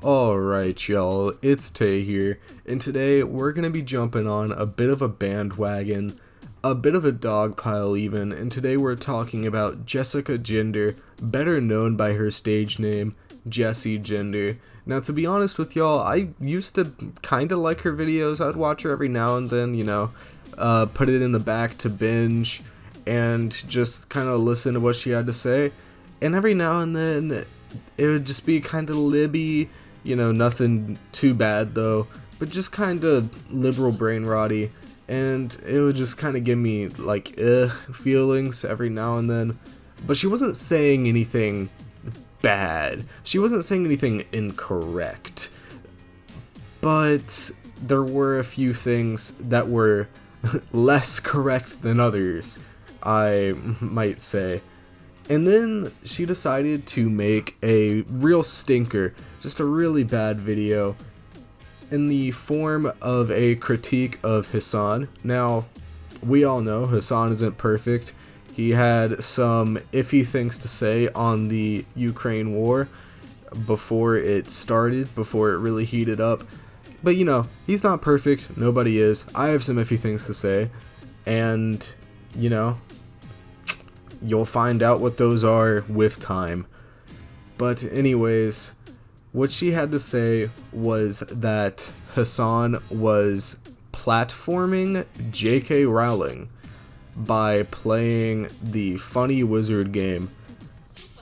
Alright, y'all, it's Tay here, and today we're gonna be jumping on a bit of a bandwagon, a bit of a dog pile even, and today we're talking about Jessica Gender, better known by her stage name, Jessie Gender. Now, to be honest with y'all, I used to kinda like her videos. I'd watch her every now and then, put it in the back to binge, and just kinda listen to what she had to say, and every now and then, it would just be kinda libby. Nothing too bad though, but just kind of liberal brain rotty, and it would just kind of give me like feelings every now and then. But she wasn't saying anything bad. She wasn't saying anything incorrect. But there were a few things that were less correct than others, I might say. And then she decided to make a real stinker, just a really bad video, in the form of a critique of Hasan. Now, we all know Hasan isn't perfect. He had some iffy things to say on the Ukraine war before it started, before it really heated up. But he's not perfect. Nobody is. I have some iffy things to say. And, you'll find out what those are with time. But anyways, what she had to say was that Hasan was platforming J.K. Rowling by playing the funny wizard game.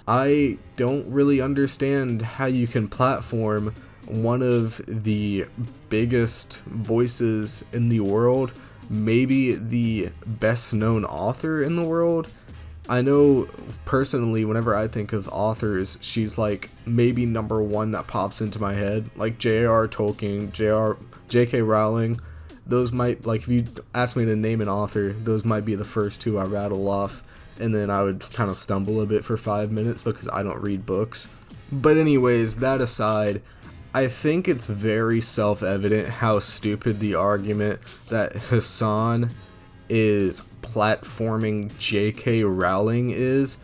I don't really understand how you can platform one of the biggest voices in the world, maybe the best known author in the world. I know personally, whenever I think of authors, she's like maybe number one that pops into my head, like J.R. Tolkien, J.K. Rowling. Those might, like, if you ask me to name an author, those might be the first two I rattle off, and then I would kind of stumble a bit for 5 minutes because I don't read books. But anyways, that aside, I think it's very self-evident how stupid the argument that Hasan is platforming J.K. Rowling is.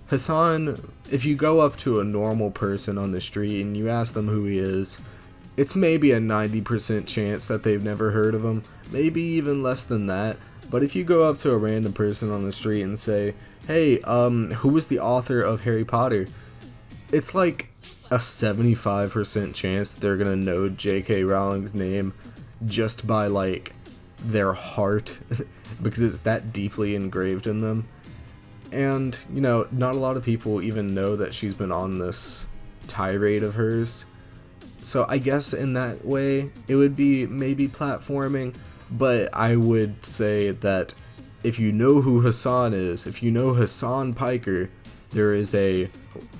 Hasan, if you go up to a normal person on the street and you ask them who he is, it's maybe a 90% chance that they've never heard of him, maybe even less than that. But if you go up to a random person on the street and say, hey, who was the author of Harry Potter? It's like a 75% chance they're gonna know J.K. Rowling's name just by, like, their heart, because it's that deeply engraved in them. And, not a lot of people even know that she's been on this tirade of hers. So I guess in that way, it would be maybe platforming, but I would say that if you know who Hasan is, if you know Hasan Piker, there is a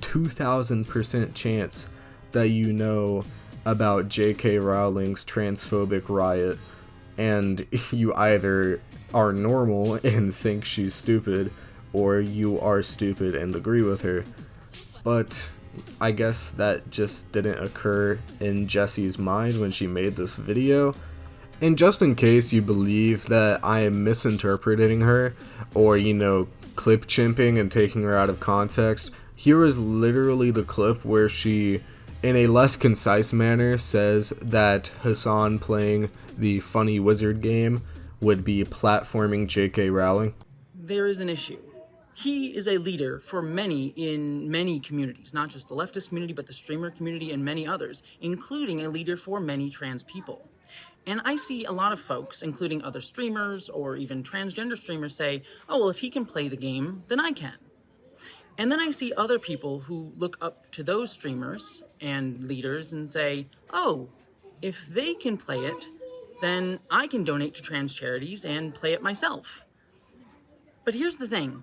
2,000% chance that you know about J.K. Rowling's transphobic riot, and you either are normal and think she's stupid, or you are stupid and agree with her. But I guess that just didn't occur in Jessie's mind when she made this video. And just in case you believe that I am misinterpreting her, or clip chimping and taking her out of context, here is literally the clip where she, in a less concise manner, says that Hasan playing the funny wizard game would be platforming J.K. Rowling. There is an issue. He is a leader for many in many communities, not just the leftist community, but the streamer community and many others, including a leader for many trans people. And I see a lot of folks, including other streamers or even transgender streamers, say, oh, well, if he can play the game, then I can. And then I see other people who look up to those streamers and leaders and say, oh, if they can play it, then I can donate to trans charities and play it myself. But here's the thing.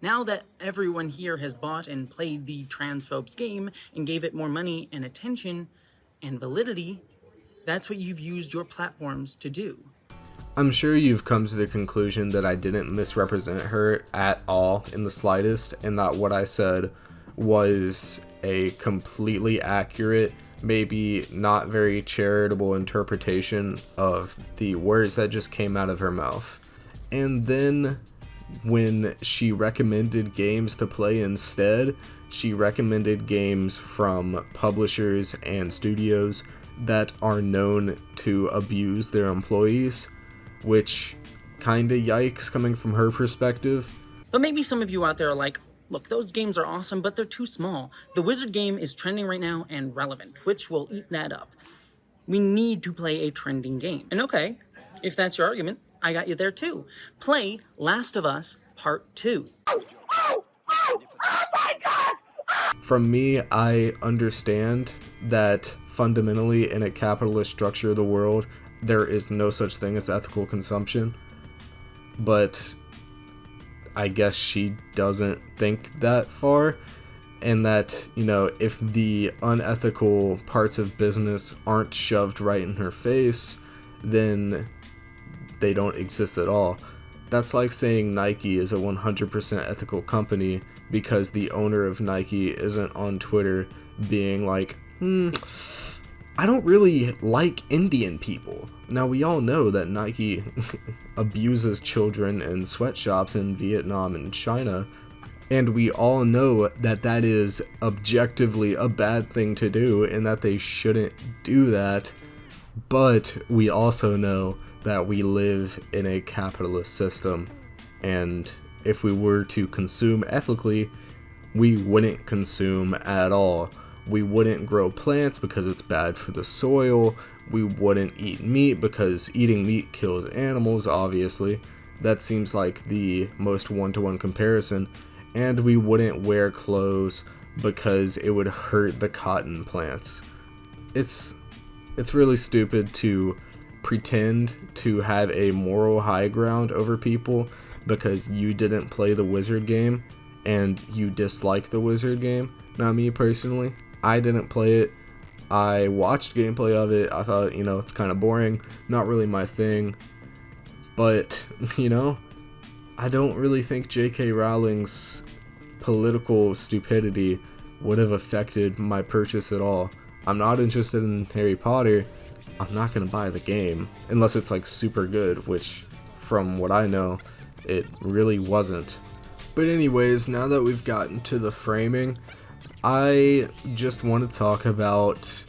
Now that everyone here has bought and played the transphobes game and gave it more money and attention and validity, that's what you've used your platforms to do. I'm sure you've come to the conclusion that I didn't misrepresent her at all in the slightest, and that what I said was a completely accurate, maybe not very charitable interpretation of the words that just came out of her mouth. And then when she recommended games to play instead, she recommended games from publishers and studios that are known to abuse their employees, which kinda yikes coming from her perspective. But maybe some of you out there are like, look, those games are awesome, but they're too small. The Wizard game is trending right now and relevant. Twitch will eat that up. We need to play a trending game. And okay, if that's your argument, I got you there too. Play Last of Us Part 2. Oh my God! From me, I understand that fundamentally in a capitalist structure of the world, there is no such thing as ethical consumption. But I guess she doesn't think that far, and that, you know, if the unethical parts of business aren't shoved right in her face, then they don't exist at all. That's like saying Nike is a 100% ethical company because the owner of Nike isn't on Twitter being like, I don't really like Indian people. Now, we all know that Nike abuses children in sweatshops in Vietnam and China, and we all know that that is objectively a bad thing to do and that they shouldn't do that. But we also know that we live in a capitalist system, and if we were to consume ethically, we wouldn't consume at all. We wouldn't grow plants because it's bad for the soil. We wouldn't eat meat because eating meat kills animals, obviously. That seems like the most one-to-one comparison. And we wouldn't wear clothes because it would hurt the cotton plants. It's really stupid to pretend to have a moral high ground over people because you didn't play the Wizard game and you dislike the Wizard game. Now, me personally, I didn't play it. I watched gameplay of it. I thought, you know, it's kind of boring, not really my thing. But, you know, I don't really think J.K. Rowling's political stupidity would have affected my purchase at all. I'm not interested in Harry Potter. I'm not gonna buy the game unless it's like super good, which from what I know, it really wasn't. But anyways, now that we've gotten to the framing, I just want to talk about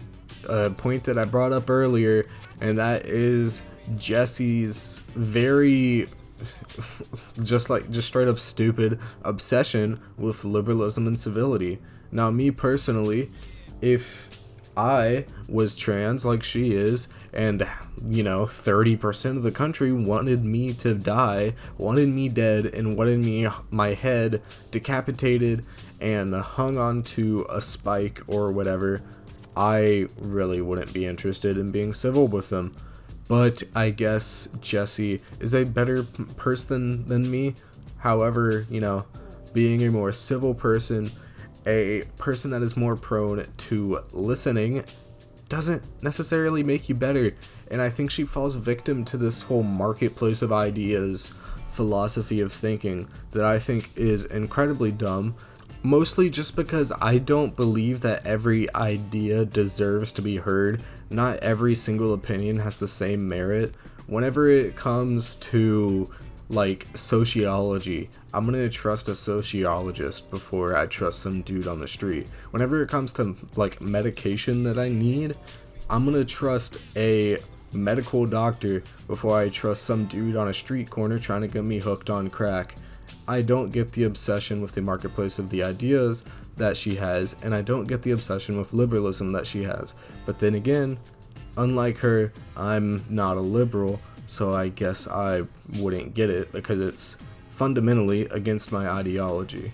a point that I brought up earlier, and that is Jessie's very just straight up stupid obsession with liberalism and civility. Now, me personally, if I was trans like she is, and, you know, 30% of the country wanted me to die, wanted me dead, and wanted my head decapitated and hung onto a spike or whatever, I really wouldn't be interested in being civil with them. But I guess Jessie is a better person than me. However, you know, being a more civil person, a person that is more prone to listening, doesn't necessarily make you better. And I think she falls victim to this whole marketplace of ideas philosophy of thinking that I think is incredibly dumb. Mostly just because I don't believe that every idea deserves to be heard. Not every single opinion has the same merit. Whenever it comes to, like, sociology, I'm gonna trust a sociologist before I trust some dude on the street. Whenever it comes to, like, medication that I need, I'm gonna trust a medical doctor before I trust some dude on a street corner trying to get me hooked on crack. I don't get the obsession with the marketplace of the ideas that she has, and I don't get the obsession with liberalism that she has. But then again, unlike her, I'm not a liberal, so I guess I wouldn't get it because it's fundamentally against my ideology.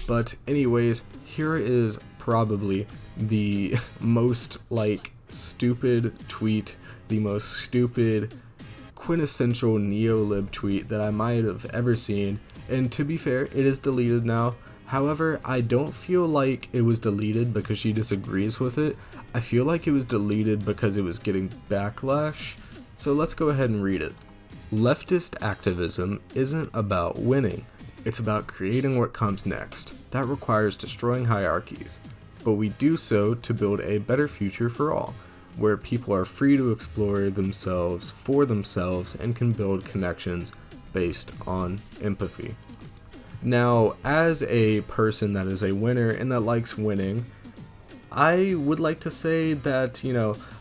But anyways, here is probably the most, like, stupid tweet, the most stupid, quintessential neo-lib tweet that I might have ever seen. And to be fair, it is deleted now. However, I don't feel like it was deleted because she disagrees with it. I feel like it was deleted because it was getting backlash. So let's go ahead and read it. Leftist activism isn't about winning. It's about creating what comes next. That requires destroying hierarchies. But we do so to build a better future for all, where people are free to explore themselves for themselves and can build connections based on empathy. Now, as a person that is a winner and that likes winning, I would like to say that,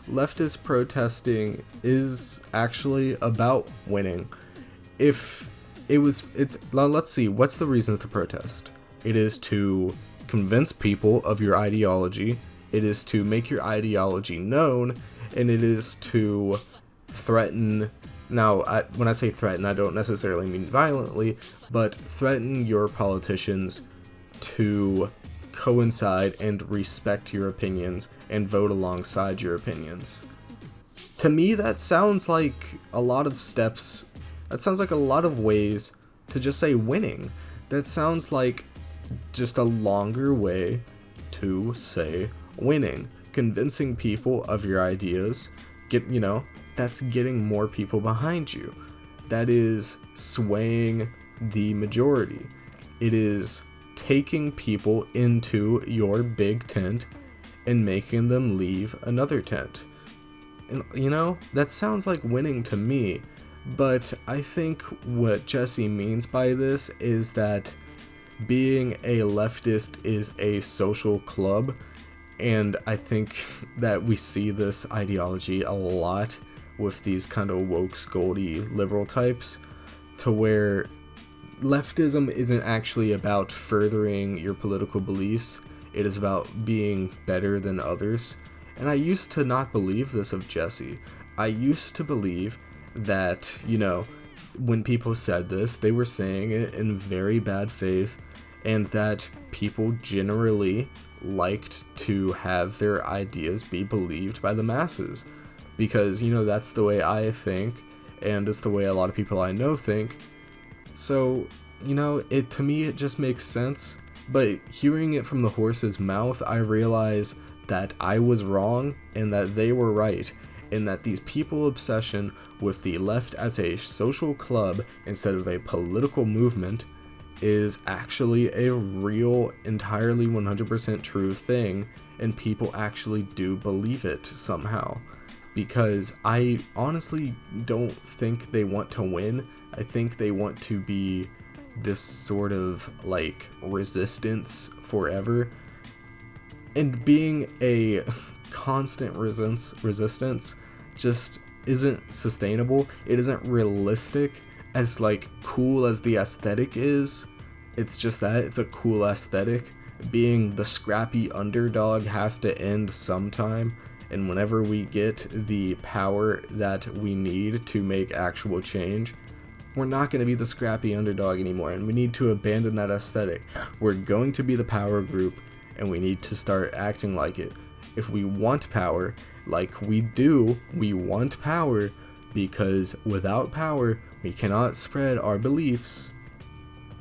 leftist protesting is actually about winning. Let's see, what's the reasons to protest? It is to convince people of your ideology, it is to make your ideology known, and it is to threaten. Now, when I say threaten, I don't necessarily mean violently, but threaten your politicians to coincide and respect your opinions and vote alongside your opinions. To me, that sounds like a lot of steps. That sounds like a lot of ways to just say winning. That sounds like just a longer way to say winning. Convincing people of your ideas, that's getting more people behind you. That is swaying the majority. It is taking people into your big tent and making them leave another tent. And, that sounds like winning to me, but I think what Jessie means by this is that being a leftist is a social club, and I think that we see this ideology a lot with these kind of woke, scoldy liberal types, to where leftism isn't actually about furthering your political beliefs, it is about being better than others. And I used to not believe this of Jessie. I used to believe that, when people said this, they were saying it in very bad faith, and that people generally liked to have their ideas be believed by the masses. Because, that's the way I think, and it's the way a lot of people I know think. So, to me, it just makes sense. But hearing it from the horse's mouth, I realize that I was wrong and that they were right. And that these people's obsession with the left as a social club instead of a political movement is actually a real, entirely 100% true thing. And people actually do believe it somehow. Because I honestly don't think they want to win. I think they want to be this sort of resistance forever. And being a constant resistance just isn't sustainable. It isn't realistic. As cool as the aesthetic is, it's just that it's a cool aesthetic. Being the scrappy underdog has to end sometime. And whenever we get the power that we need to make actual change, we're not going to be the scrappy underdog anymore, and we need to abandon that aesthetic. We're going to be the power group, and we need to start acting like it. If we want power, like we do, we want power, because without power, we cannot spread our beliefs.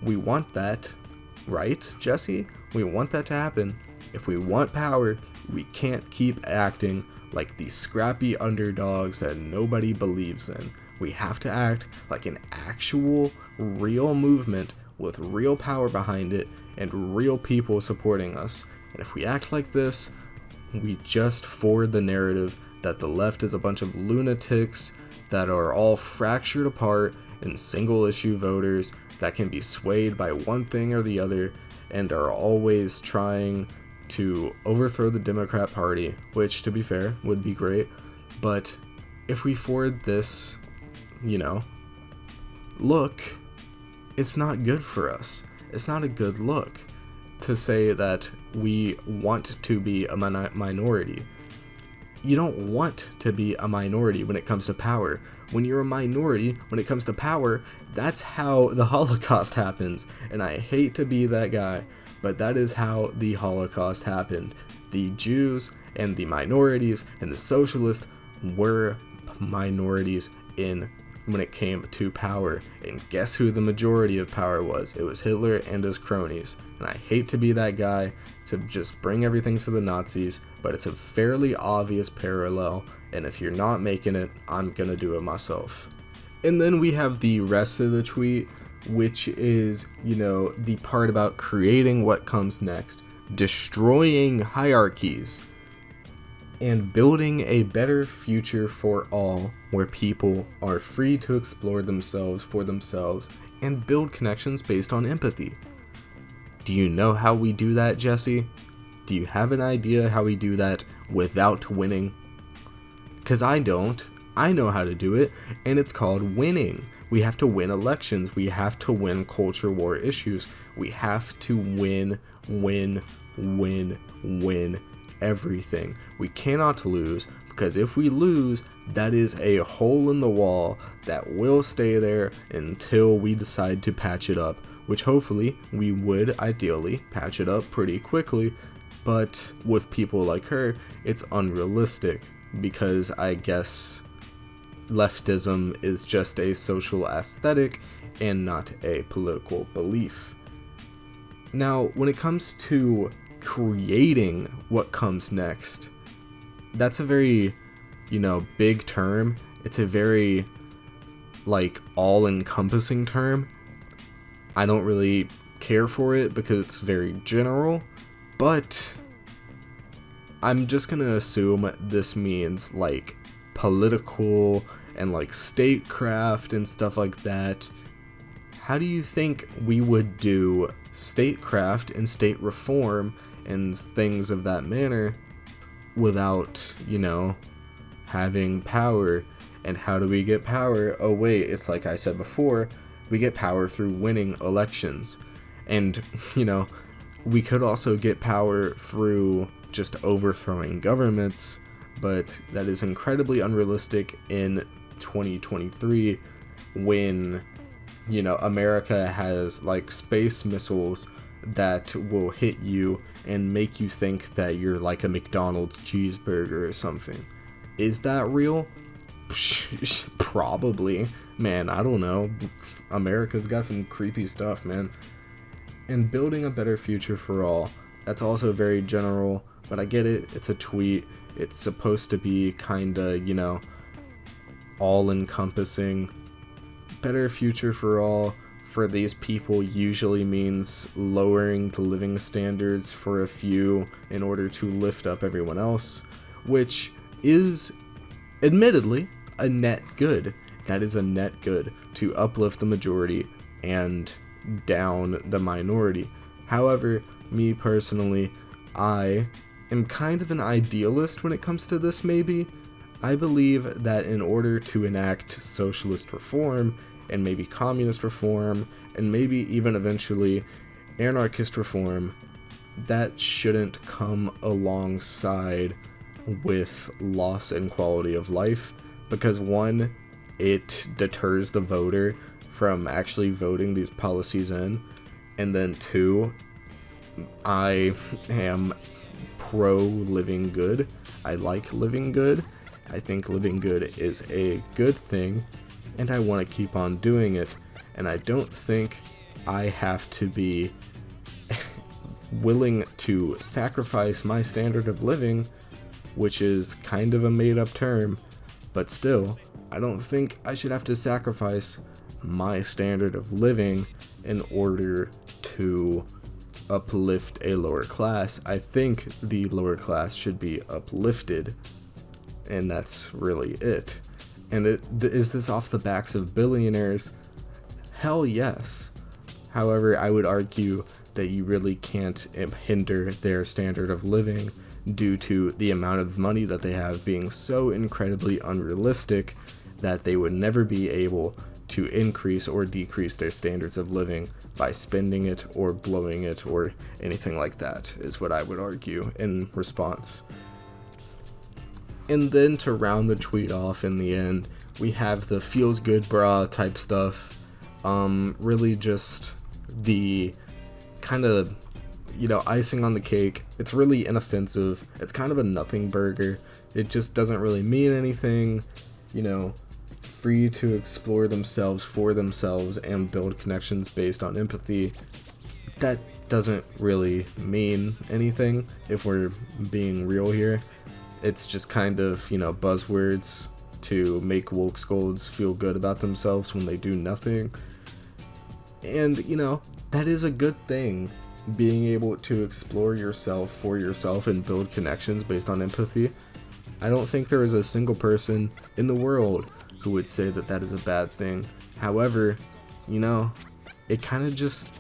We want that, right, Jessie? We want that to happen. If we want power, we can't keep acting like these scrappy underdogs that nobody believes in. We have to act like an actual, real movement with real power behind it and real people supporting us. And if we act like this, we just forward the narrative that the left is a bunch of lunatics that are all fractured apart and single issue voters that can be swayed by one thing or the other and are always trying to overthrow the Democrat Party, which, to be fair, would be great. But if we forward this, look, it's not good for us. It's not a good look to say that we want to be a minority. You don't want to be a minority when it comes to power. When you're a minority, when it comes to power, that's how the Holocaust happens. And I hate to be that guy, but that is how the Holocaust happened. The Jews and the minorities and the socialists were minorities when it came to power. And guess who the majority of power was? It was Hitler and his cronies. And I hate to be that guy to just bring everything to the Nazis, but it's a fairly obvious parallel, and if you're not making it, I'm gonna do it myself. And then we have the rest of the tweet, which is, the part about creating what comes next, destroying hierarchies, and building a better future for all, where people are free to explore themselves for themselves and build connections based on empathy. Do you know how we do that, Jessie? Do you have an idea how we do that without winning? Because I don't. I know how to do it, and it's called winning. We have to win elections. We have to win culture war issues. We have to win everything. We cannot lose, because if we lose, that is a hole in the wall that will stay there until we decide to patch it up, which hopefully we would ideally patch it up pretty quickly, but with people like her, it's unrealistic, because I guess leftism is just a social aesthetic and not a political belief. Now, when it comes to creating what comes next, that's a very, big term. It's a very, all-encompassing term. I don't really care for it because it's very general, but I'm just gonna assume this means, political and, statecraft and stuff like that. How do you think we would do statecraft and state reform and things of that manner without, having power? And how do we get power? Oh wait, it's like I said before, we get power through winning elections. And, we could also get power through just overthrowing governments, but that is incredibly unrealistic in 2023 when, America has, space missiles that will hit you and make you think that you're like a McDonald's cheeseburger or something. Is that real? Probably. Man, I don't know. America's got some creepy stuff, man. And building a better future for all, that's also very general, but I get it. It's a tweet. It's supposed to be kinda, all-encompassing. Better future for all for these people usually means lowering the living standards for a few in order to lift up everyone else, which is admittedly a net good. That is a net good, to uplift the majority and down the minority. However, me personally, I am kind of an idealist when it comes to this, maybe. I believe that in order to enact socialist reform, and maybe communist reform, and maybe even eventually anarchist reform, that shouldn't come alongside with loss in quality of life, because one, it deters the voter from actually voting these policies in, and then two, I am pro living good. I like living good. I think living good is a good thing, and I want to keep on doing it, and I don't think I have to be willing to sacrifice my standard of living, which is kind of a made-up term, but still, I don't think I should have to sacrifice my standard of living in order to uplift a lower class. I think the lower class should be uplifted, and that's really it. And is this off the backs of billionaires? Hell yes. However, I would argue that you really can't hinder their standard of living due to the amount of money that they have being so incredibly unrealistic that they would never be able to increase or decrease their standards of living by spending it or blowing it or anything like that, is what I would argue in response. And then to round the tweet off in the end, we have the feels good brah type stuff. Really just the kind of, icing on the cake. It's really inoffensive. It's kind of a nothing burger. It just doesn't really mean anything. Free to explore themselves for themselves and build connections based on empathy. That doesn't really mean anything if we're being real here. It's just kind of, buzzwords to make woke scolds feel good about themselves when they do nothing. And, that is a good thing, being able to explore yourself for yourself and build connections based on empathy. I don't think there is a single person in the world who would say that that is a bad thing. However, it kind of just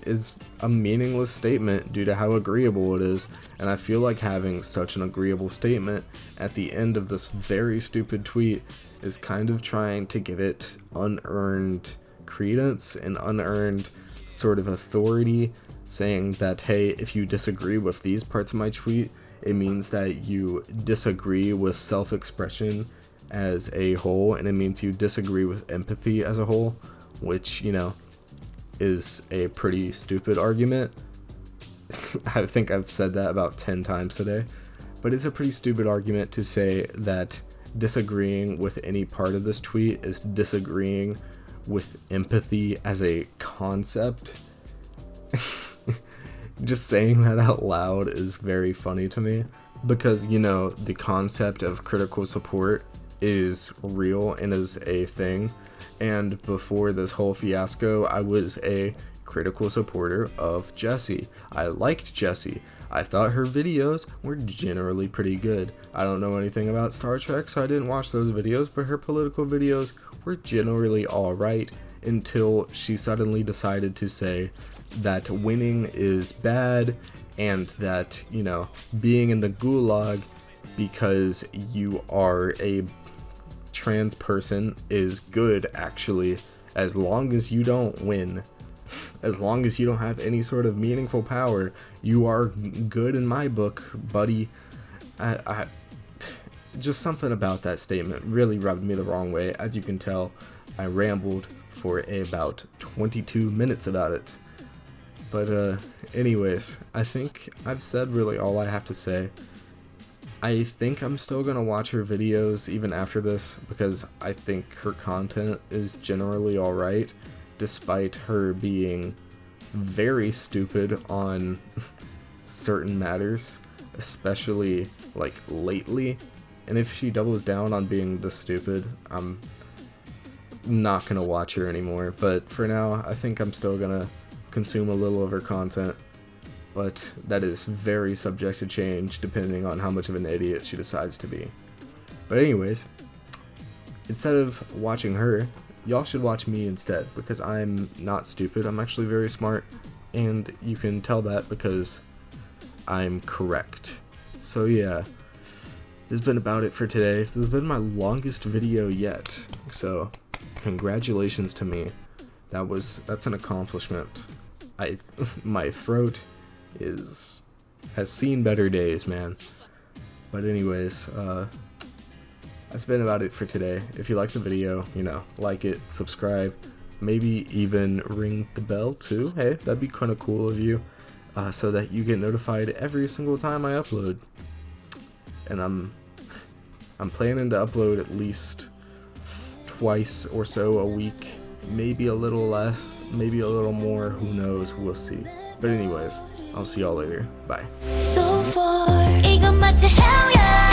is a meaningless statement due to how agreeable it is, and I feel like having such an agreeable statement at the end of this very stupid tweet is kind of trying to give it unearned credence and unearned sort of authority, saying that, hey, if you disagree with these parts of my tweet, it means that you disagree with self-expression as a whole, and it means you disagree with empathy as a whole, which, you know, is a pretty stupid argument. I think I've said that about 10 times today, but it's a pretty stupid argument to say that disagreeing with any part of this tweet is disagreeing with empathy as a concept. Just saying that out loud is very funny to me, because, you know, the concept of critical support is real and is a thing, and before this whole fiasco, I was a critical supporter of Jessie. I liked Jessie. I thought her videos were generally pretty good. I don't know anything about Star Trek, so I didn't watch those videos, but her political videos were generally alright, until she suddenly decided to say that winning is bad, and that, you know, being in the gulag because you are a trans person is good, actually, as long as you don't win. As long as you don't have any sort of meaningful power, you are good in my book, buddy. I just something about that statement really rubbed me the wrong way. As you can tell, I rambled for about 22 minutes about it. But anyways, I think I've said really all I have to say. I think I'm still gonna watch her videos even after this, because I think her content is generally alright, despite her being very stupid on certain matters, especially like lately. And if she doubles down on being this stupid, I'm not gonna watch her anymore. But for now, I think I'm still gonna consume a little of her content, but that is very subject to change depending on how much of an idiot she decides to be. But anyways, instead of watching her, y'all should watch me instead, because I'm not stupid. I'm actually very smart, and you can tell that because I'm correct. So yeah, this has been about it for today. This has been my longest video yet, so congratulations to me. That's an accomplishment. My throat has seen better days, man. But anyways, that's been about it for today. If you like the video, you know, like it, subscribe, maybe even ring the bell too. Hey, that'd be kind of cool of you, so that you get notified every single time I upload. And I'm planning to upload at least twice or so a week, maybe a little less, maybe a little more, who knows, we'll see. But anyways, I'll see y'all later. Bye. So far, 이건 마치 hell yeah.